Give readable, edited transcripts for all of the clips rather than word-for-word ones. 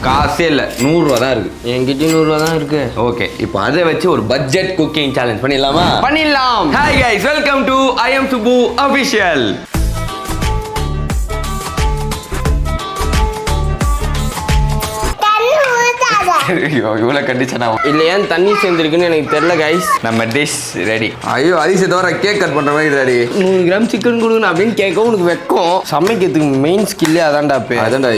காசே இல்லை, 100 ரூபா தான் இருக்கு. என்கிட்ட 100 ரூபா தான் இருக்கு. ஓகே, இப்போ அதை வச்சு ஒரு பட்ஜெட் குக்கிங் சேலஞ்ச் பண்ணிடலாமா? பண்ணிடலாம். Hi guys, welcome to I am Subbu official. இவ்வளோ கண்டிஷனா இல்ல ஏன் தண்ணி சேர்ந்துருக்குன்னு எனக்கு தெரியல கைஸ். நம்ம டிஷ் ரெடி. ஐயோ அரிசி தவிர கேக் கட் பண்ற மாதிரி ரெடி. 100 கிராம் சிக்கன் கொடுங்க அப்படின்னு கேட்க உனக்கு வெக்கம். சமைக்கிறதுக்கு மெயின் ஸ்கில்லே அதான்டா. அதான்டா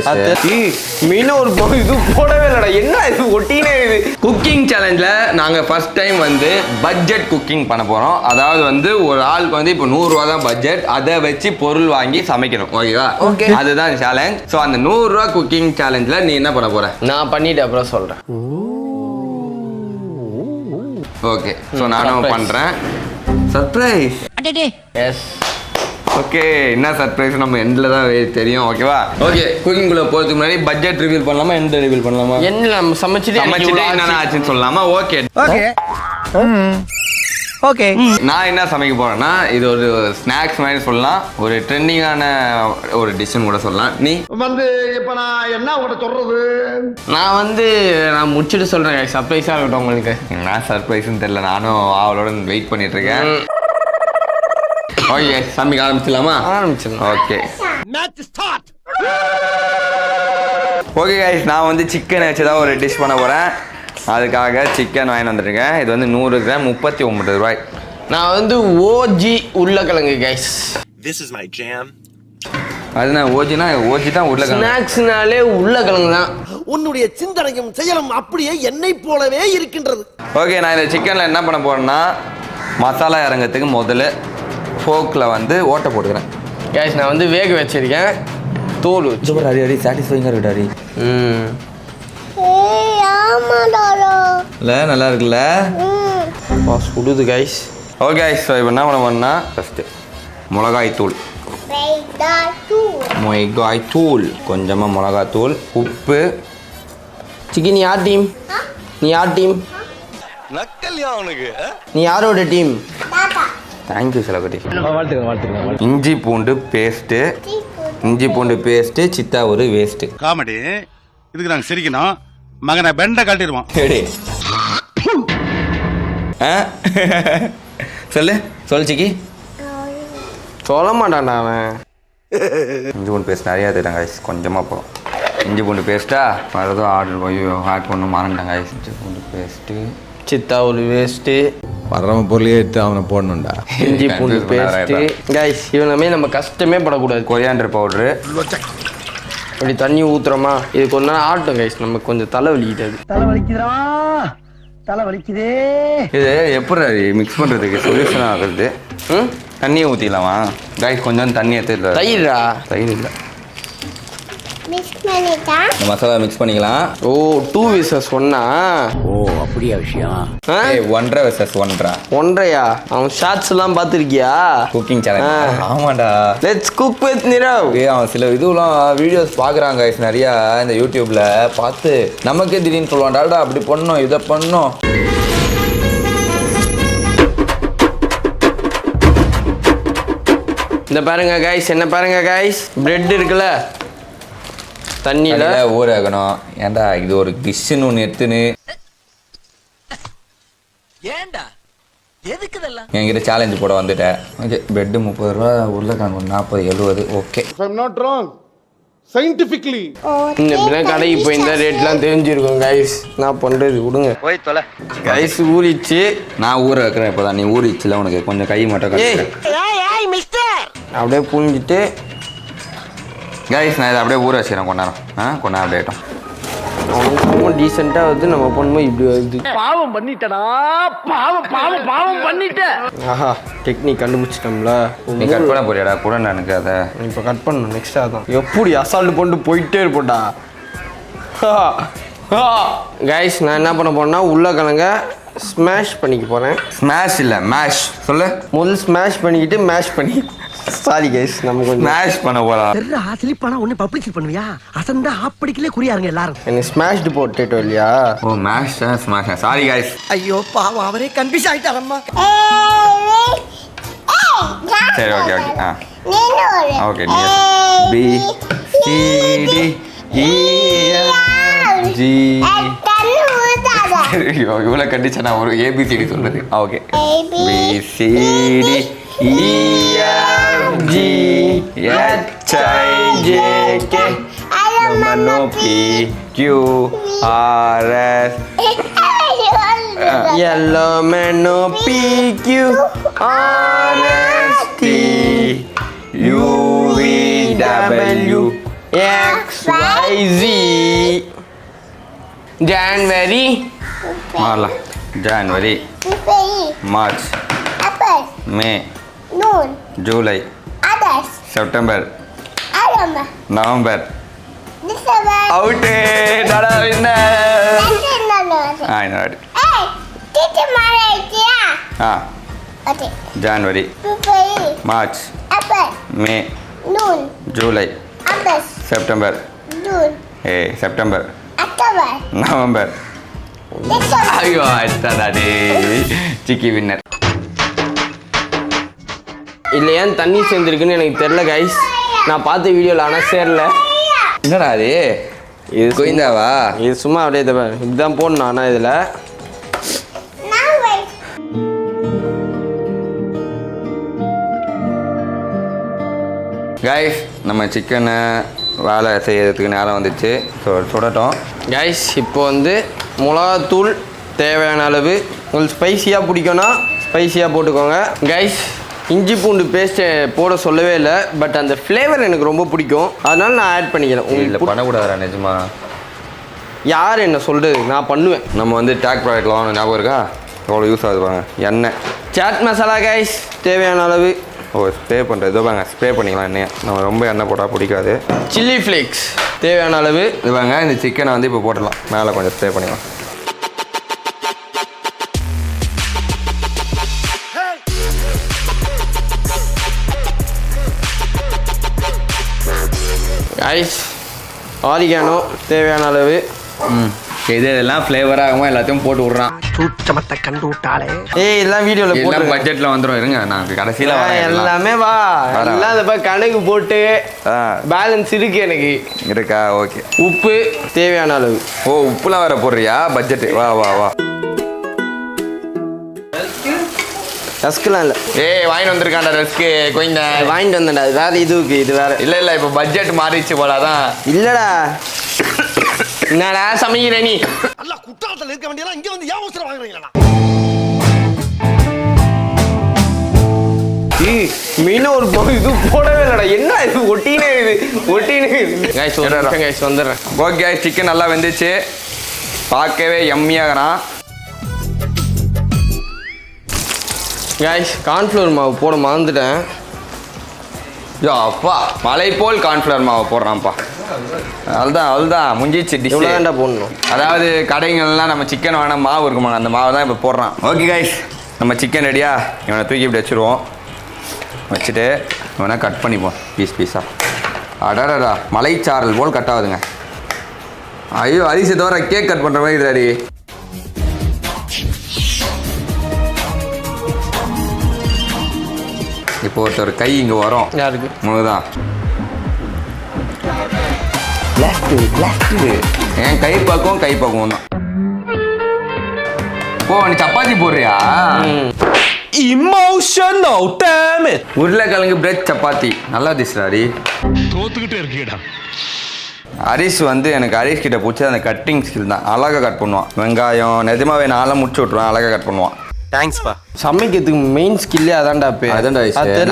மெயினாக ஒரு இது போடவே இல்லைடா. என்ன இது ஒட்டினே இது. குக்கிங் சேலஞ்சில் நாங்கள் ஃபர்ஸ்ட் டைம் வந்து பட்ஜெட் குக்கிங் பண்ண போகிறோம். அதாவது வந்து ஒரு ஆளுக்கு வந்து இப்போ 100 ரூபா தான் பட்ஜெட். அதை வச்சு பொருள் வாங்கி சமைக்கணும். ஓகேவா? ஓகே, அதுதான் சேலஞ்ச். ஸோ அந்த 100 ரூபா குக்கிங் சேலஞ்சில் நீ என்ன பண்ண போற? நான் பண்ணிட்டு அப்புறம் சொல்கிறேன். ஓகே, ஸோ நானும் பண்ணுறேன். சர்ப்ரைஸ். எஸ். ஓகே, என்ன சர்ப்ரைஸ் நம்ம எண்டில் தான் தெரியும். ஓகேவா? ஓகே, குக்கிங்குள்ளே போகிறதுக்கு முன்னாடி பட்ஜெட் ரிவீல் பண்ணலாமா, எண்ட் ரிவீல் பண்ணலாமா? என்ன நம்ம சமைச்சிட்டு என்னென்ன ஆச்சுன்னு சொல்லலாமா? Okay okay okay. நான் என்ன சமைக்க போறேன்னா, இது ஒரு ஸ்நாக்ஸ் மாதிரி சொல்லலாம், ஒரு ட்ரெண்டிங்கான ஒரு டிஷ்ஷுன்னு கூட சொல்லலாம். நீ வந்து இப்ப நான் என்ன உங்கள்கிட்ட சொல்றது? நான் முடிச்சுட்டு சொல்றேன். சர்ப்ரைஸா இருக்கட்டும் உங்களுக்கு. என்ன சர்ப்ரைஸ்ன்னு தெரியல, நானும் அவளோட வெயிட் பண்ணிட்டு இருக்கேன். ஓகே, சமைக்க ஆரம்பிச்சிடலாமா? ஆரம்பிச்சிடலாம். Okay, match start. Okay guys, நான் வந்து சிக்கனை வச்சு தான் ஒரு டிஷ் பண்ண போறேன். அதுக்காக சிக்கன் வாங்கி வந்துருக்கேன். இது வந்து 100 கிராம் 39 ரூபாய். நான் வந்து ஓஜி உருளைக்கிழங்கு guys. This is my jam. அதுனா ஓஜி தான் உருளைக்கிழங்கு. ஸ்நாக்ஸ்னாலே உருளைக்கிழங்கு தான். உன்னுடைய சிந்தனையும் செயலும் அப்படியே என்னை போலவே இருக்கின்றது. ஓகே, நான் இந்த சிக்கனில் என்ன பண்ண போறேன்னா, மசாலா இறங்கிறதுக்கு முதல்ல ஃபோக்கில் வந்து ஓட்டை போட்டுக்கிறேன். கைஸ் நான் வந்து வேக வச்சிருக்கேன். தோல் அடி சாட்டிஸ்ஃபைங்காக இருக்கு டாடி. இல்லை, நல்லா இருக்குல்ல? சுடுது கைஸ். ஓகே கைஸ், ஸோ இப்போ என்ன பண்ண போறேன்னா, ஃபஸ்ட்டு மிளகாய் தூள், கொஞ்சமாக மிளகாய் தூள், உப்பு. சிக்கன் யார் டீம்? நீ யார் டீம்? நக்கல்யா அவனுக்கு. நீ யாரோட டீம்? தேங்க்யூ செலபதி. இஞ்சி பூண்டு பேஸ்ட்டு, சித்தா ஒரு வேஸ்ட்டு. காமெடி இதுக்கு நாங்கள் சிரிக்கணும். மகனை பெண்டை காட்டிடுவான். சொல்லு சிக்கி. சொல்ல மாட்டான்டா அவன். இஞ்சி பூண்டு பேஸ்ட் நிறையா தருங்க கைஸ், கொஞ்சமாக போகும். இஞ்சி பூண்டு பேஸ்ட்டா வேறு ஏதோ ஆட் பண்ண மாறண்டாங்க கைஸ். இஞ்சி பூண்டு பேஸ்ட்டு, சித்தா ஒரு வேஸ்ட்டு. வர்றவன் பொருளையே எடுத்து அவனை போடணும்டா. இஞ்சி பூண்டு பேஸ்ட்டு கைஸ். இவனமே நம்ம கஷ்டமே படக்கூடாது. Coriander powder. இப்படி தண்ணி ஊற்றுறோமா, இது கொஞ்ச நேரம் ஆட்டும் கைஸ். நமக்கு கொஞ்சம் தலை வலிக்கிட்டாது. தலை வலிக்குதே. இது எப்படி மிக்ஸ் பண்ணுறதுக்கு சொல்யூஷன் ஆகுறது? தண்ணியை ஊற்றிடலாமா கைஸ்? கொஞ்சம் தண்ணி எடுத்து. தயிர் இல்லை, இந்த மசாலா மிக்ஸ் பண்ணிக்கலாம். ஓ 2 விசஸ் 1. ஓ அப்படியா விஷயம்? 1.5 versus 1.5. 1.5யா? அவன் ஷார்ட்ஸ் எல்லாம் பார்த்துருக்கியா? Cooking channel. ஆமாண்டா, லெட்ஸ் குக் வித் நிரவ். அவன் சில இதுலாம் வீடியோஸ் பார்க்குறாங்க கைஸ் நிறையா இந்த யூடியூப்ல பார்த்து நமக்கே திடீர்னு சொல்லுவான்டாடா அப்படி பண்ணோம் இதை பண்ணோம். இந்த பாருங்க கைஸ், என்ன பாருங்க கைஸ், பிரெட் இருக்குல்ல தண்ணியில் ஊற வைக்கணும். ஏன்டா இது ஒரு டிஷ்ஷுன்னு ஒன்று எடுத்துன்னு ஏண்டா எதுக்கு இதெல்லாம்? என்கிட்ட சேலஞ்சு போட வந்துட்டேன். ஓகே, பெட்டு 30 ரூபா, உருளைக்கிழங்கு 40 70. Okay, I'm not wrong. Scientifically. இன்னும் கடைக்கு போய் இந்த ரேட்லாம் தெரிஞ்சிருக்கும் கைஸ். நான் பண்ணுறது விடுங்க. போய் தொலை கைஸ். ஊறிச்சு. நான் ஊற வைக்கிறேன் இப்போ தான். நீ ஊறிச்சுல, உனக்கு கொஞ்சம் கை மட்டும் அப்படியே புரிஞ்சிட்டு கைஸ் நான் இதை அப்படியே ஊற வச்சுக்கிறேன். கொஞ்ச நேரம் அப்படியே ஆகிட்டோம். அவங்க டீசெண்டாக வந்து நம்ம பண்ணும்போது இப்படி வருது. பாவம் பண்ணிட்டடா, பாவம் பண்ணிட்ட. ஆஹா, டெக்னிக் கண்டுபிடிச்சிட்டோம்ல. நீ கட் பண்ண போறியாடா கூட? எனக்கு அதை இப்போ கட் பண்ணணும். நெக்ஸ்ட் அதான் எப்படி அசால்ட் போட்டு போயிட்டே இருப்போம்டா. கைஸ் நான் என்ன பண்ண போறேன்னா, உருளைக்கிழங்க ஸ்மாஷ் பண்ணிக்க போகிறேன். ஸ்மாஷ் இல்லை, மேஷ் சொல்லு. முதல்ல ஸ்மாஷ் பண்ணிக்கிட்டு மேஷ் பண்ணி. சாரி கைஸ், நம்ம கொஞ்சம் ஸ்மாஷ் பண்ண போறோம். தெரியல ஸ்லிப்பானா ஒண்ணு பப்ளிஷ் பண்ணுவியா? அசந்தா ஆப்படிக்கலே குறியாருங்க எல்லாரும். எனக்கு ஸ்மாஷ்டு போட்டேட்டோ இல்லையா? Oh mash smash. Sorry guys. ஐயோ பாவம், அவரே கன்ஃபியூஸ் ஆயிட்டாரம்மா. சரி okay okay. Okay, B C D E G இவ்வளோ கண்டிச்சா ஒரு ஏபிசிடி சொல்றது okay BCD EFG HIJK MNOP Q RS LMNOPQ RST UVW XYZ January மாறலாம் January March May July September November out நடா என்ன January March May July September September November ஐயோ அடுத்ததாடே சிக்கி வின்னர் இல்லை ஏன் தண்ணி சேர்ந்துருக்குன்னு எனக்கு தெரில கைஸ் நான் பார்த்த வீடியோவில் ஆனால் சேரல என்னடா அது இது கோயிந்தாவா இது சும்மா அப்படியே இதுதான் போடணும் ஆனால் இதில் கைஸ் நம்ம சிக்கனை வேலை செய்யறதுக்கு நேரம் வந்துச்சு ஸோ சுடட்டும் கைஸ் இப்போ வந்து மிளகாத்தூள் தேவையான அளவு உங்களுக்கு ஸ்பைசியாக பிடிக்கும்னா ஸ்பைசியாக போட்டுக்கோங்க கைஸ் இஞ்சி பூண்டு பேஸ்ட்டை போட சொல்லவே இல்லை பட் அந்த ஃப்ளேவர் எனக்கு ரொம்ப பிடிக்கும் அதனால நான் ஆட் பண்ணிக்கிறேன் இல்லை உங்களுக்கு பண்ணக்கூடாதா நிஜமா யார் என்ன சொல்கிறது நான் பண்ணுவேன் நம்ம வந்து டேக் ப்ராடக்ட்லாம் வாங்க ஞாபகம் இருக்கா எவ்வளோ யூஸ் ஆகுது பாருங்க எண்ணெய் சாட் மசாலா கைஸ் தேவையான அளவு ஓ ஸ்ப்ரே பண்ணுறது இதோ பாங்க ஸ்ப்ரே பண்ணிக்கலாம் எண்ணெயை நம்ம ரொம்ப எண்ணெய் போட்டால் பிடிக்காது சில்லி ஃப்ளேக்ஸ் தேவையான அளவு இது பாங்க இந்த சிக்கனை வந்து இப்போ போட்டுடலாம் மேலே கொஞ்சம் ஸ்ப்ரே பண்ணிக்கலாம் ஐஸ் ஆரிகானோ தேவையான அளவு இதெல்லாம் ஃப்ளேவர் ஆகும் எல்லாத்தையும் போட்டு விட்றான் சூட்சமத்தை கண்டு விட்டாலே ஏய் எல்லாம் வீடியோவில் எல்லாம் போட்டு பட்ஜெட்டில் வந்துடும் இருங்க நான் கடைசியில் எல்லாமே வா வரேன். எல்லாம் அதை கணக்கு போட்டு பேலன்ஸ் இருக்கு எனக்கு இருக்கா ஓகே உப்பு தேவையான அளவு ஓ உப்புலாம் வேற போடுறியா பட்ஜெட்டு வா வா வா ரஸ்கெலாம் இல்லை ஏய் வாங்கிட்டு வந்திருக்காண்டா ரஸ்க்கு கோயிந்த வாங்கிட்டு வந்தேன்டா அது வேற இதுவுக்கு இது வேற இல்லை இல்லை இப்போ பட்ஜெட் மாறிடுச்சு போல அதான் இல்லடா என்னடா சமைக்கிற நீ அல்ல குற்றாலத்தில் இருக்க வேண்டியதெல்லாம் இங்க வந்து ஏன் அவசரம் வாங்குறீங்களா மீன் ஒரு இது போடவே இல்லைடா என்ன இது ஒட்டினே இது கைஸ் வந்துடுறேன் ஓகே சிக்கன் நல்லா வெந்துச்சு பார்க்கவே எம்மியாகிறான் கைஸ் கார்ன்ஃப்ளவர் மாவு போட மறந்துட்டேன் யோ அப்பா மலை போல் கார்ன்ஃப்ளவர் மாவை போடுறான்ப்பா அவ்வளோதான் முடிஞ்சிச்சு டிஷ் இவ்வளோதான்டா போடணும் அதாவது கடைங்கள்லாம் நம்ம சிக்கன் வேணால் மாவு இருக்குமா அந்த மாவு தான் இப்போ போடுறான் ஓகே கைஸ் நம்ம சிக்கன் ரெடியா இவனை தூக்கி இப்படி வச்சுருவோம் வச்சுட்டு இவனை கட் பண்ணிப்போம் பீஸாக அடாடா மலைச்சாரல் போல் கட் ஆகுதுங்க ஐயோ அரிசி தவிர கேக் கட் பண்ணுற மாதிரி இதுடாடி இப்போ ஒருத்தர் கை இங்கே வரும் யாருக்கு முழுதான் என் கை பக்கம் தான் ஓ நீ சப்பாத்தி போடுறியா Emotional, damn it! உருளைக்கிழங்கு பிரெட் சப்பாத்தி நல்லா டிஷ்டாடி தோத்துக்கிட்டே இருக்கீடா ஹரிஷ் வந்து எனக்கு ஹரிஷ் கிட்ட பிடிச்ச அந்த கட்டிங் ஸ்கில் தான் அழகாக கட் பண்ணுவான் வெங்காயம் நிஜமாவே நான்லாம் முடிச்சு விட்ருவேன் அழகாக கட் பண்ணுவான் தேங்க்ஸ்ப்பா சமைக்கிறதுக்கு மெயின் ஸ்கில்லே அதான்டா அதான்டா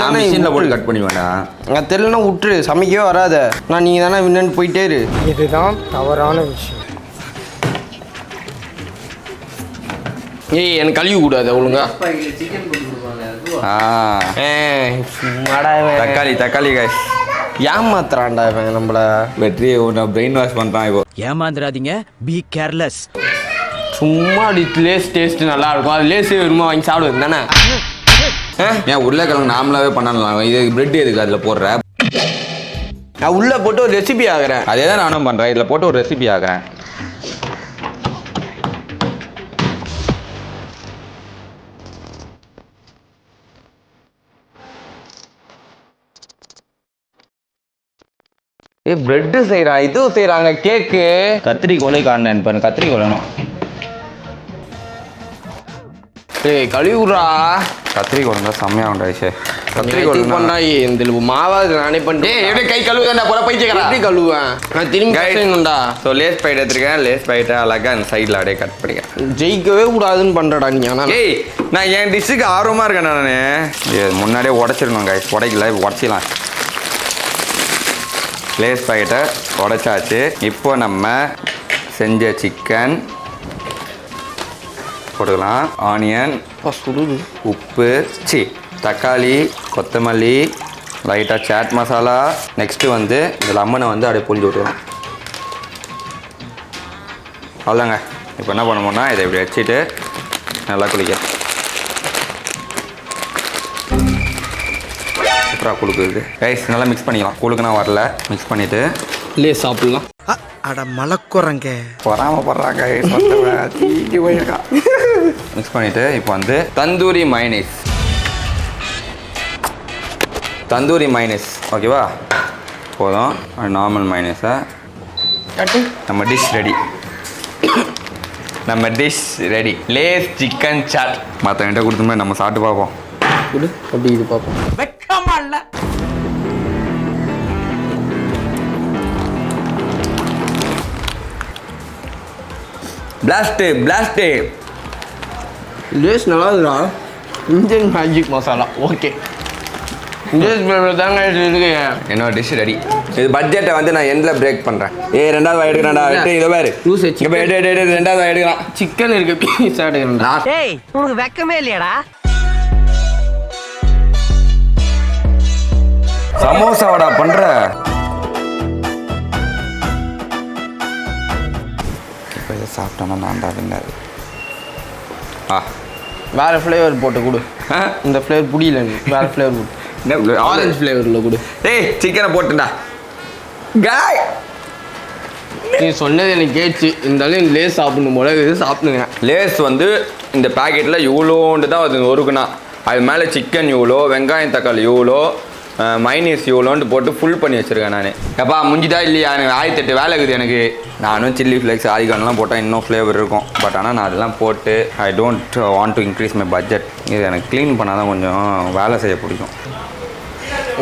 நான் மிஷினில் போட்டு கட் பண்ணுவேன்டா அது தெரியலனா விட்டுரு சமைக்கவே வராத நான் நீங்கள் தானே வின்னு போயிட்டே இரு இதுதான் தவறான விஷயம் ஏய் எனக்கு கழுவி கூடாது ஒழுங்கா தக்காளி கைஸ் ஏமாத்துறான்டா இவன் நம்மள வெற்றியை பிரெயின் வாஷ் பண்ணுறான் இப்போ ஏமாந்துடாதீங்க பி கேர்லெஸ் சும்மா அப்படி லேஸ் டேஸ்ட் நல்லா இருக்கும் அது லேஸ் வருமா வாங்கி சாப்பிடுவது தானே ஏன் உருளைக்கிழங்கு நார்மலாகவே பண்ணலாம் இது பிரெட் எதுக்கு அதில் போடுற நான் உள்ளே போட்டு ஒரு ரெசிபி ஆகிறேன் அதே தான் நானும் பண்ணுறேன் இதில் போட்டு ஒரு ரெசிபி ஆகிறேன் ஏய் பிரெட்டு செய்கிறா இதுவும் செய்கிறாங்க கேக்கு. கத்திரிக்கோலை காணேன் பாருங்க, கத்திரிக்கோலை வேணும். ஏய் கழுவுறா. கத்திரிக்கோள் தான் செம்மையாக உண்டாயிச்சு. கத்திரிக்கோள் பண்ணா இந்த மாவாது நானே பண்ணிட்டேன். ஏய் எப்படி கை கழுவுதாண்டா போல பைத்தியக்காரா. எப்படி கழுவுவேன் நான் திரும்பி செய்யணும்டா. ஸோ லேஸ் பைட் எடுத்துருக்கேன். லேஸ் பைட்டை அழகாக அந்த சைடில் அப்படியே கட் பண்ணிக்கிறேன். ஜெயிக்கவே கூடாதுன்னு பண்ணுறடா நீ. ஆனால் ஏய் நான் என் டிஷ்ஷுக்கு ஆர்வமாக இருக்கேன் நான். முன்னாடியே உடச்சிடணும் guys. உடைக்கல உடச்சிடலாம். லேஸ் பைட்டை உடைச்சாச்சு. இப்போ நம்ம செஞ்ச சிக்கன் போட்டுக்கலாம். ஆனியன், சுடுது, உப்பு, தக்காளி, கொத்தமல்லி, லைட்டாக சாட் மசாலா. நெக்ஸ்ட்டு வந்து இந்த லெமனை வந்து அப்படியே புழிஞ்சு விட்டுருவோம். அவ்வளோங்க. இப்போ என்ன பண்ணுவோம்னா இதை இப்படி வச்சுட்டு நல்லா குளிக்க சூப்பராக குளுக்குது ரைஸ். நல்லா மிக்ஸ் பண்ணிக்கலாம். குளுக்குனா வரல மிக்ஸ் பண்ணிவிட்டு இல்லையே சாப்பிட்லாம். அட மலக்குறங்க பொறாமப்படுறாங்க. மிக்ஸ் பண்ணிவிட்டு இப்போ வந்து தந்தூரி மைனஸ் ஓகேவா போதும். நார்மல் மைனஸை நம்ம dish ready. Lay's chicken chaat. மற்றவங்கிட்ட கொடுத்தோம்னா நம்ம சாப்பிட்டு பார்ப்போம். குடு அப்படி இது பார்ப்போம். வெக்கமா இல்ல பிளாஸ்ட். லேஸ் நல்லா இருக்குடா. Indian magic masala okay. Lay's flavour தாங்க இருக்கு. என்னோட டிஷ் ரெடி. இது பட்ஜெட்டை வந்து நான் எண்டில் பிரேக் பண்ணுறேன். ரெண்டாவது வாய் எடுக்கிறேன்டா. இதை பாரு லூஸ் இப்போ ரெண்டாவது வாய் எடுக்கலாம். சிக்கன் இருக்கு பீஸ் எடுக்கிறேன்டா. டேய் உனக்கு வெக்கமே இல்லையாடா. சமோசாவடா பண்ற. இப்போ இதை சாப்பிட்டோன்னா நான்டா வின்னாரு. வேற ஃப்ளேவர் போட்டு கொடு. இந்த ஃப்ளேவர் புரியல எனக்கு. வேற ஃப்ளேவர் கொடு. ஆரஞ்சு ஃப்ளேவரில் கொடு. டேய் சிக்கனை போட்டுடா காய். நீ சொன்னது எனக்கு கேட்ச்சு. இருந்தாலும் லேஸ் சாப்பிடணும் போல இது சாப்பிடுங்க. லேஸ் வந்து இந்த பேக்கெட்டில் இவ்வளோண்டு தான் அது ஒருக்குனா. அது மேலே சிக்கன் இவ்வளோ, வெங்காயம் தக்காளி இவ்வளோ, மைனஸ் இவ்வளோன்ட்டு போட்டு ஃபுல் பண்ணி வச்சுருக்கேன் நான். எப்பா முடிஞ்சிட்டா இல்லையா? எனக்கு 1008 வேலை இருக்குது எனக்கு. நானும் சில்லி ஃப்ளேக்ஸ் ஆரிகான்லாம் போட்டால் இன்னும் ஃப்ளேவர் இருக்கும். பட் ஆனால் நான் அதெல்லாம் போட்டு I don't want to increase my budget. இது எனக்கு க்ளீன் பண்ணால் தான் கொஞ்சம் வேலை செய்ய பிடிக்கும்.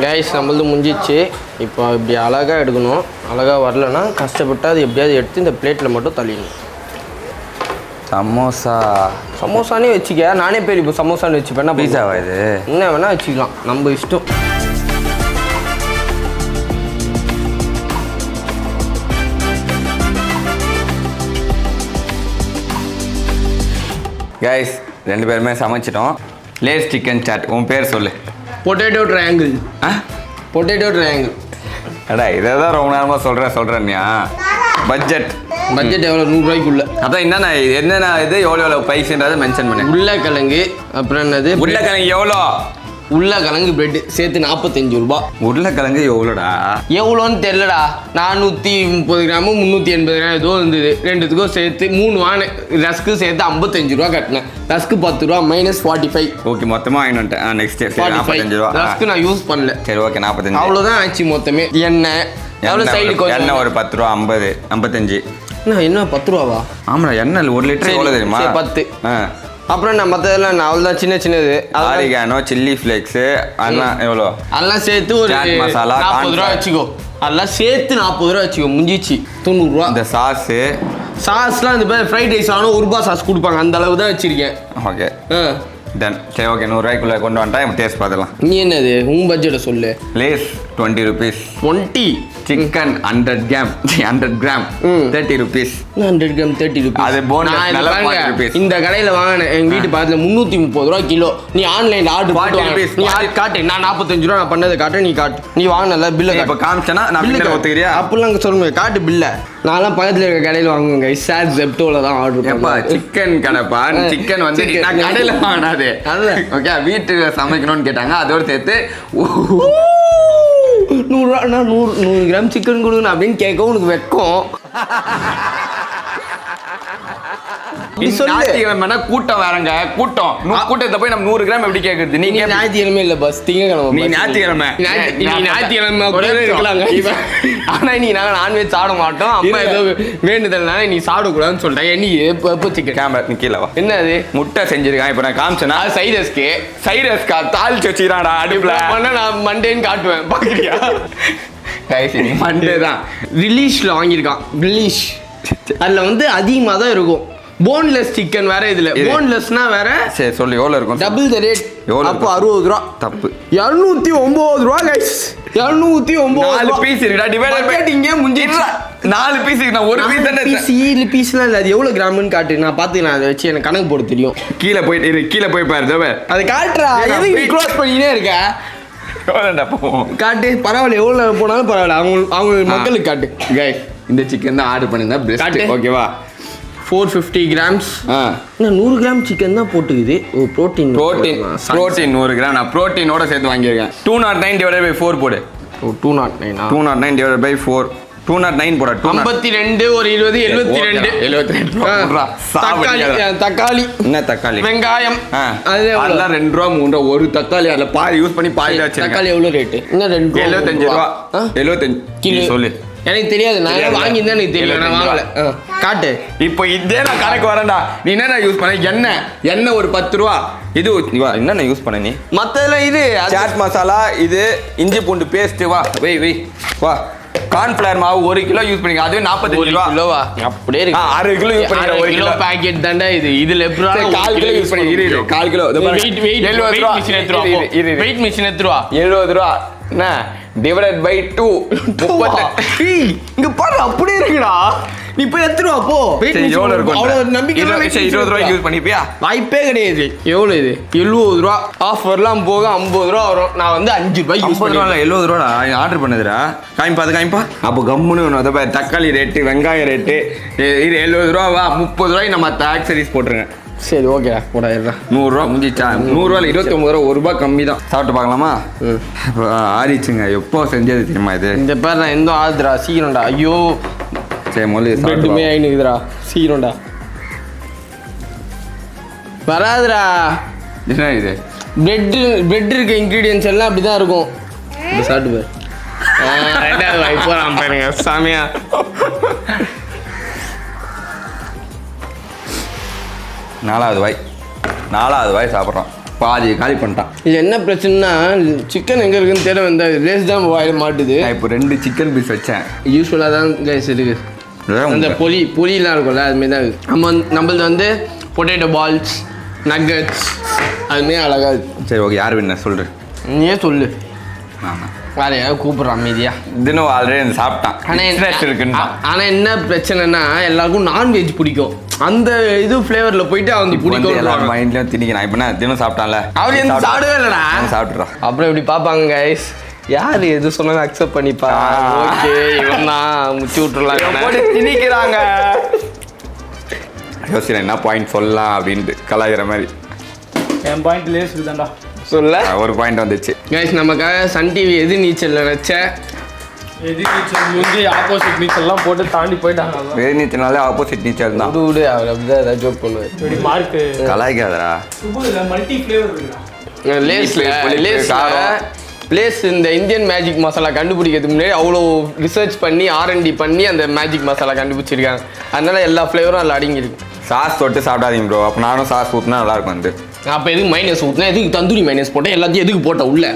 கைஸ் நம்மளது முடிஞ்சிச்சு. இப்போ இப்படி அழகாக எடுக்கணும். அழகாக வரலன்னா கஷ்டப்பட்டு அது எப்படியாவது எடுத்து இந்த பிளேட்டில் மட்டும் தள்ளிடணும். சமோசானே வச்சுக்க. நானே பேர் இப்போ சமோசான்னு வச்சுப்பேன். பீஸாவா இது? என்ன வேணால் வச்சுக்கலாம், நம்ம இஷ்டம். கைஸ் 2 பேருமே சமைச்சிட்டோம். Lace chicken chat. உன் பேர் சொல்லு. Potato triangle. Potato triangle. அடா இதை தான் ரொம்ப நேரமாக சொல்கிறேன்யா. பட்ஜெட் எவ்வளோ? 100 ரூபாய்க்குள்ள. அதான் என்னென்ன இது எவ்வளோ பைசன்றதை மென்ஷன் பண்ணேன். உருளைக்கிழங்கு அப்புறம் என்னது? உருளைக்கிழங்கு எவ்வளோ? உருளைக்கிழங்கு பிரெட் சேர்த்து 45 ரூபா. உருளைக்கிழங்கு எவ்வளோடா? எவ்வளோன்னு தெரியலடா. 430 கிராமு 380 கிராம் ஏதோ இருந்தது. ரெண்டுத்துக்கும் சேர்த்து 3 வாங்கினேன். ரஸ்க்கு சேர்த்து 55 ரூபா கட்டினேன். ரஸ்க்கு 10 ரூபா மைனஸ் 45. ஓகே மொத்தமாக வாங்கிட்டு நெக்ஸ்ட் 45 ரூபா. ரஸ்க்கு நான் யூஸ் பண்ணல. சரி ஓகே 45. அவ்வளோதான் ஆச்சு மொத்தமே. எண்ணெய் எவ்வளோ சைடு கொஞ்சம் எண்ணெய் ஒரு 10 ரூபா. 50 55. என்ன 10 ரூபாவா? ஆமாடா எண்ணெய் 1 லிட்டர் எவ்வளோ தெரியுமா? 10. அப்புறம் நான் மற்றதெல்லாம் நான் அவ்வளோதான் சின்னது. ஆரிகானோ, சில்லி ஃப்ளேக்ஸு அதெல்லாம் எவ்வளோ? அதெல்லாம் சேர்த்து ஒரு மசாலா 40 ரூபா வச்சுக்கோ. அதெல்லாம் சேர்த்து 40 ரூபா வச்சுக்கோ. முடிஞ்சிச்சு 90 ரூபா. இந்த சாஸ்லாம் இந்த மாதிரி ஃப்ரைட் ரைஸ் ஆனால் 1 ரூபா சாஸ் கொடுப்பாங்க. அந்த அளவு தான் வச்சிருக்கேன். Okay done. சரி ஓகே 100 ரூபாய்க்குள்ளே கொண்டு வந்துட்டா டேஸ்ட் பார்த்துலாம். நீ என்னது உன் பட்ஜெட்டை சொல்லு. Lay's 20 rupees. 20. Chicken 100 gram 30 rupees. 100 gram 30 rupees. அது bonus நல்ல 40 rupees. இந்த கடையில் வாங்கினேன் எங்கள் வீட்டு பக்கத்தில் 330 ரூபா கிலோ. நீ ஆன்லைனில் ஆர்டர் 40 rupees. நீ காட்டு. நான் 45 ரூபா நான் பண்ணதை காட்டு. நீ காட்டு. நீ வாங்கினல பில்லை இப்போ காமிச்சேன்னா நான் பில்லை ஒத்துக்கிறியா? அப்படிலாம் சொல்ல முடியாது. காட்டு பில்லை. நான்லாம் பக்கத்தில் இருக்க கடையில் வாங்குவேங்க. சார் ஜெப்டோவில் தான் ஆர்டர் பண்ணுவேன். சிக்கன் கடைப்பா. சிக்கன் வந்து நான் கடையில் வாங்கினாது. ஓகே வீட்டுக்கு சமைக்கணும்னு கேட்டாங்க. அதோடு சேர்த்து 100 ரூபா. நான் 100 கிராம் சிக்கன் கொடுக்கணும் அப்படின்னு கேட்க உனக்கு வெட்கம். ஞாயிற்றுக்கிழமை கூட்டம் வேறங்க கூட்டம் கூட்டத்தை போய் நம்ம 100 கிராம் எப்படி கேக்குறது நீங்க ஞாயிற்றுக்கிழமை இல்ல பஸ் திங்கக்கிழமை நீ ஞாயிற்றுக்கிழமை ஞாயிற்றுக்கிழமை இருக்கலாங்க ஆனா நீ நாங்க நான்வெஜ் சாப்பிட மாட்டோம் அம்மா ஏதோ வேண்டுதல்னால நீ சாப்பிடக்கூடாதுன்னு சொல்லிட்டாங்க நீ எப்போ சிக்கன் கேமரா நிக்கல வா என்ன அது முட்டை செஞ்சிருக்கான் இப்ப நான் காமிச்சேன்னா சைரஸ்கா தாளிச்சு வச்சுக்கிறான்டா அடுப்புல நான் மண்டேன்னு காட்டுவேன் பாக்குறியா மண்டே தான் ரிலீஷ்ல வாங்கியிருக்கான் ரிலீஷ் அதுல வந்து அதிகமாக தான் இருக்கும் போன்லெஸ் சிக்கன் வேற இதுல போன்லெஸ்னா வேற சரி சொல்லு எவ்வளவு இருக்கும் டபுள் த ரேட் அப்போ 60 ரூபா தப்பு 209 ரூபா கைஸ் 209 4 பீஸ் இருக்குடா டிவைடட் பை இங்க முஞ்சிடுறா 4 பீஸ் இருக்கு நான் ஒரு பீஸ் தானே பீஸ்லாம் இல்ல அது எவ்வளவு கிராம்னு காட்டு நான் பாத்துக்கலாம் அதை வச்சு எனக்கு கணக்கு போட தெரியும் கீழே போய் பாரு தவே அதை காட்டுறா எதுக்கு நீ க்ளோஸ் பண்ணினே இருக்க காட்டு பரவாயில்ல எவ்வளவு போனாலும் பரவாயில்ல அவங்க மக்களுக்கு காட்டு கைஸ் இந்த சிக்கன் தான் ஆர்டர் பண்ணிருந்தா பெஸ்ட் ஓகேவா 450 கிராம்ஸ் நான் 100 கிராம் சிக்கன் தான் போட்டுக்குது புரோட்டீன் 100 கிராம் நான் புரோட்டீனோட சேர்த்து வாங்கியிருக்கேன் 209 டிவைடட் பை 4 போடு 209 டிவைடட் பை 4 209 போட 52 ஒரு 20 72 தக்காளி என்ன தக்காளி வெங்காயம் அதெல்லாம் 2 ரூபா 3 ரூபா ஒரு தக்காளி அதுல பாதி யூஸ் பண்ணி பாதி வச்சிருக்கேன் தக்காளி எவ்வளவு ரேட் என்ன 75 ரூபா 75 கிலோ சொல்லு எனக்கு தெரியாது நான் வாங்கியிருந்தேன் எனக்கு தெரியும் நான் வாங்கல காட்டு இப்போ இதே நான் கணக்கு வரேன்டா நீ என்ன யூஸ் பண்ண எண்ணெய் ஒரு 10 ரூபா இது என்னென்ன யூஸ் பண்ண நீ மற்றதெல்லாம் இது சாட் மசாலா இது இஞ்சி பூண்டு பேஸ்ட் வா வெய் வா கார்ன்ஃபிளவர் மாவு 1 கிலோ யூஸ் பண்ணிக்க அதுவே 45 ரூபா கிலோவா அப்படியே இருக்கு 6 கிலோ யூஸ் பண்ணிக்க 1 கிலோ பாக்கெட் தான்டா இது இதுல எப்பறா 4 கிலோ யூஸ் பண்ணி 4 கிலோ வெயிட் மிஷின் எடுத்துருவா 70 ரூபா என்ன டிவைடட் பை 2 இங்க பாரு அப்படியே இருக்குடா நீ போய் எடுத்துருவா போ எவ்வளவு இருக்கும் அவ்வளவு நம்பிக்கை 20 ரூபாய்க்கு யூஸ் பண்ணிப்பியா வாய்ப்பே கிடையாது எவ்வளவு இது 70 ரூபா ஆஃபர்லாம் போக 50 ரூபா வரும் நான் வந்து 5 ரூபாய்க்கு யூஸ் பண்ணுவேன் 70 ரூபாடா ஆர்டர் பண்ணதுடா காமிப்பா அப்போ கம்முன்னு ஒன்று அதை தக்காளி ரேட்டு வெங்காயம் ரேட்டு இது 70 ரூபாவா 30 ரூபாய்க்கு நம்ம ஆக்சரிஸ் போட்டுருங்க சரி ஓகே போடா 100 ரூபா முடிஞ்சிச்சா 100 ரூபாயில் 29 ரூபா 1 ரூபாய் கம்மி தான் சாப்பிட்டு பார்க்கலாமா இப்போ ஆறிச்சுங்க எப்போ செஞ்சது தெரியுமா இது இந்த பேர் நான் எந்த ஆகுதுடா சீக்கிரம்டா ஐயோ சரி முதல்ல பிரெட்டுமே ஆயினுக்குதுடா சீக்கிரம்டா வராதுடா என்ன இது பிரெட் இருக்க இன்க்ரீடியன்ஸ் எல்லாம் அப்படி தான் இருக்கும் இப்போ சாப்பிட்டு பாரு ரெண்டாவது வாய் போகிறான் பாருங்க சாமியா நாலாவது வாய் சாப்பிட்றோம் பாதி காலி பண்ணிட்டான் இது என்ன பிரச்சனைனா சிக்கன் எங்கே இருக்குன்னு தேட வந்தா ரேஸ் தான் வாயில் மாட்டுது நான் இப்போ 2 சிக்கன் பீஸ் வச்சேன் யூஸ்வலாக தான் கைஸ் இருக்கு அந்த பொலிலாம் இருக்கும்ல அதுமாரி தான் இருக்குது நம்மளது வந்து பொட்டேட்டோ பால்ஸ் நக்கட்ஸ் அதுமாரி அழகாக இருக்குது சரி ஓகே யார் வேணும் சொல்கிறேன் நீயே சொல்லு ஆமாம் வேற யாராவது கூப்பிட்றான் அமைதியா தினம் ஆல்ரெடி சாப்பிட்டான் ஆனால் என்ன பிரச்சனைனா எல்லாருக்கும் நான்வெஜ் பிடிக்கும் அந்த இது ஃப்ளேவரில் போயிட்டு அவங்க பிடிக்கும் மைண்ட்லேயும் திணிக்கிறான் இப்போ நான் தினம் சாப்பிட்டான்ல அவர் எந்த சாப்பிடவே இல்லைடா சாப்பிட்றான் அப்புறம் இப்படி பார்ப்பாங்க கைஸ் யார் எது சொன்னாலும் அக்செப்ட் பண்ணிப்பா ஓகே இவன் தான் முச்சி விட்டுறலாம் திணிக்கிறாங்க யோசிக்கிறேன் என்ன பாயிண்ட் சொல்லலாம் அப்படின்ட்டு கலாய்கிற மாதிரி என் பாயிண்ட் லேஸ் இருக்குதாண்டா சொல்ல ஒரு பாயிண்ட் வந்துச்சு கைஸ் நமக்காக சன் டிவி எது நீச்சல் வச்ச எது நீச்சல் முடிஞ்சு ஆப்போசிட் நீச்சல்லாம் போட்டு தாண்டி போயிட்டாங்க வெறி நீச்சல்னாலே ஆப்போசிட் நீச்சல் தான் விடு அவர் அப்படிதான் ஏதாவது ஜோக் பண்ணுவார் இப்படி மார்க்கு கலாய்க்காதரா மல்டி ஃப்ளேவர் இருக்குடா பிளேஸ் இந்த இந்தியன் மேஜிக் மசாலா கண்டுபிடிக்கிறதுக்கு முன்னாடி அவ்வளோ ரிசர்ச் பண்ணி R&D பண்ணி அந்த மேஜிக் மசாலா கண்டுபிடிச்சிருக்காங்க அதனால எல்லா ஃப்ளேவரும் அதில் அடங்கியிருக்கு சாஸ் தொட்டு சாப்பிடாதீங்க ப்ரோ அப்போ நானும் சாஸ் ஊற்றினா நல்லாயிருக்கும் வந்து அப்போ எதுக்கு மைனஸ் ஊற்றினா எதுக்கு தந்தூரி மைனஸ் போட்டேன் எல்லாத்தையும் எதுக்கு போட்ட உள்ள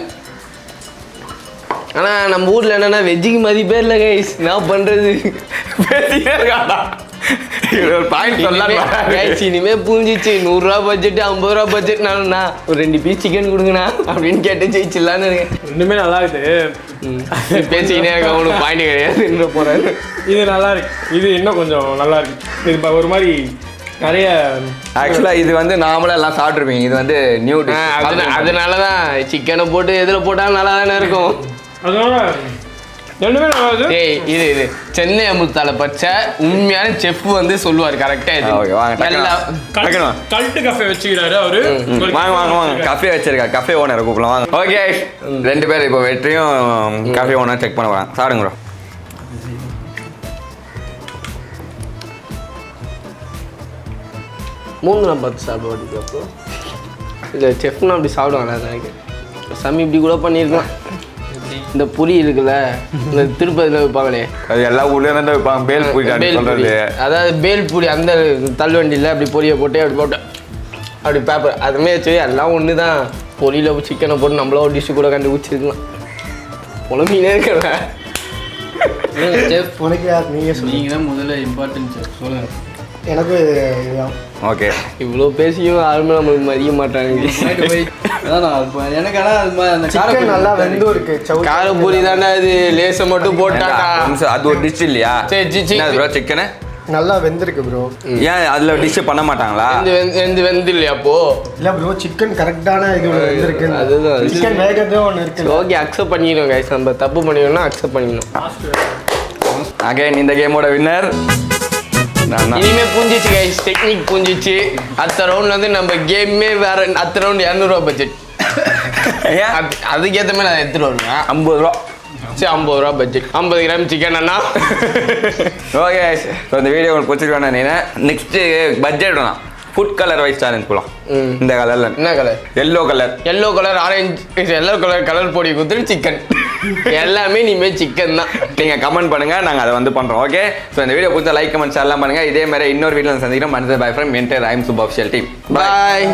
ஆனால் நம்ம ஊரில் என்னென்னா வெஜ்ஜுக்கு மதிப்பே இல்லை கைஸ் நான் பண்ணுறது இனிமே புரிஞ்சிச்சு 100 ரூபா பட்ஜெட் 50 ரூபா பட்ஜெட் நானுண்ணா ஒரு 2 பீஸ் சிக்கன் கொடுங்கண்ணா அப்படின்னு கேட்டு ஜெயிச்சிடலான்னு இருக்கேன் ரெண்டுமே நல்லா இருக்குது பேசிக்கினே இருக்க அவனுக்கு பாயிண்ட் கிடையாது போறாரு இது நல்லா இருக்கு இது இன்னும் கொஞ்சம் நல்லா இருக்கு இது ஒரு மாதிரி நிறைய ஆக்சுவலாக இது வந்து நாமளாக எல்லாம் சாப்பிட்ருப்பீங்க இது வந்து நியூ அதனால தான் சிக்கனை போட்டு எதில் போட்டாலும் நல்லா தானே இருக்கும் அதனால ரெண்டுமே நல்லா இருக்கு ஏய் இது சென்னை அமுத்தால பச்சை உண்மையான செஃப் வந்து சொல்லுவார் கரெக்டா இது கல்ட்டு கஃபே வச்சுக்கிறாரு அவரு வாங்க கஃபே வச்சிருக்கா கஃபே ஓனரை கூப்பிடலாம் வாங்க ஓகே 2 பேர் இப்போ வெற்றியும் கஃபே ஓனர் செக் பண்ண வராங்க சாப்பிடுங்க ப்ரோ மூணு நான் பார்த்து சாப்பிடுவாடி அப்போ இல்லை செஃப்னா அப்படி சாப்பிடுவாங்களா எனக்கு சாமி இப்படி கூட பண்ணியிருக்கலாம் இந்த புரி இருக்குல்ல இந்த திருப்பதியில் வைப்பாங்களே அது எல்லா ஊர்லேயும் தான் வைப்பாங்க பேல் பூரி சொல்கிறது. அதாவது பேல் பூரி அந்த தள்ளுவண்டியில் அப்படி பொரியை போட்டு அப்படி போட்டு அப்படி பேப்பர் அதுமாரி வச்சு எல்லாம் ஒன்று தான். பொரியில் சிக்கனை போட்டு நம்மளா ஒரு டிஷ்ஷு கூட கண்டுபிடிச்சிருக்கலாம். புலம்பினே இருக்கல செஃப் உனக்கு யார் நீங்கள் நீங்கள் தான் முதல்ல இம்பார்ட்டன்ட் சொல்லுங்கள். எனக்கு இதுதான். ஓகே இவ்வளோ பேசியும் யாருமே நம்மளுக்கு மதிய மாட்டாங்க. எனக்கு ஆனால் அந்த சிக்கன் நல்லா வெந்தும் இருக்கு. காரப்பூரி தானே அது லேசை மட்டும் போட்டாக்கா அது ஒரு டிஷ் இல்லையா? சரி சிக்கனு நல்லா வெந்திருக்கு ப்ரோ. ஏன் அதில் டிஷ் பண்ண மாட்டாங்களா? வெந்து இல்லையா அப்போ? இல்லை ப்ரோ சிக்கன் கரெக்டான இது வெந்திருக்கு. அதுதான் சிக்கன் வேகத்தே ஒன்று இருக்கு. ஓகே அக்செப்ட் பண்ணிக்கணும் கைஸ். நம்ம தப்பு பண்ணிக்கணும்னா அக்செப்ட் பண்ணிக்கணும். அகைன் இந்த கேமோட வின்னர் இனிமே புரிஞ்சிச்சு கைஸ், டெக்னிக் புரிஞ்சிச்சு. அடுத்த ரவுண்ட் வந்து நம்ம கேமே வேற. அடுத்த ரவுண்ட் 200 பட்ஜெட். அதுக்கேற்ற மாதிரி நான் எடுத்துட்டு வருவேன். 50 ரூபா. சரி 50 ரூபா பட்ஜெட். 50 கிராம் சிக்கன் அண்ணா. ஓகே ஸோ இந்த வீடியோ உங்களுக்கு பிடிச்சிருக்கேன் நான். நெக்ஸ்ட்டு பட்ஜெட் தான் ஃபுட் கலர் வைஸ் சேலஞ்ச் போகலாம். இந்த கலரில் என்ன colour? Yellow colour. Yellow colour orange yellow colour பொடி கொடுத்துட்டு சிக்கன் எல்லாமே இனிமேல் சிக்கன் தான். நீங்கள் கமெண்ட் பண்ணுங்கள், நாங்கள் அதை வந்து பண்ணுறோம். ஓகே ஸோ இந்த வீடியோ பிடிச்சா லைக் கமெண்ட் ஷேர்லாம் பண்ணுங்கள். இதே மாதிரி இன்னொரு வீடியோ சந்திக்கிறோம். மனித by from enter I'm soup official team. Bye.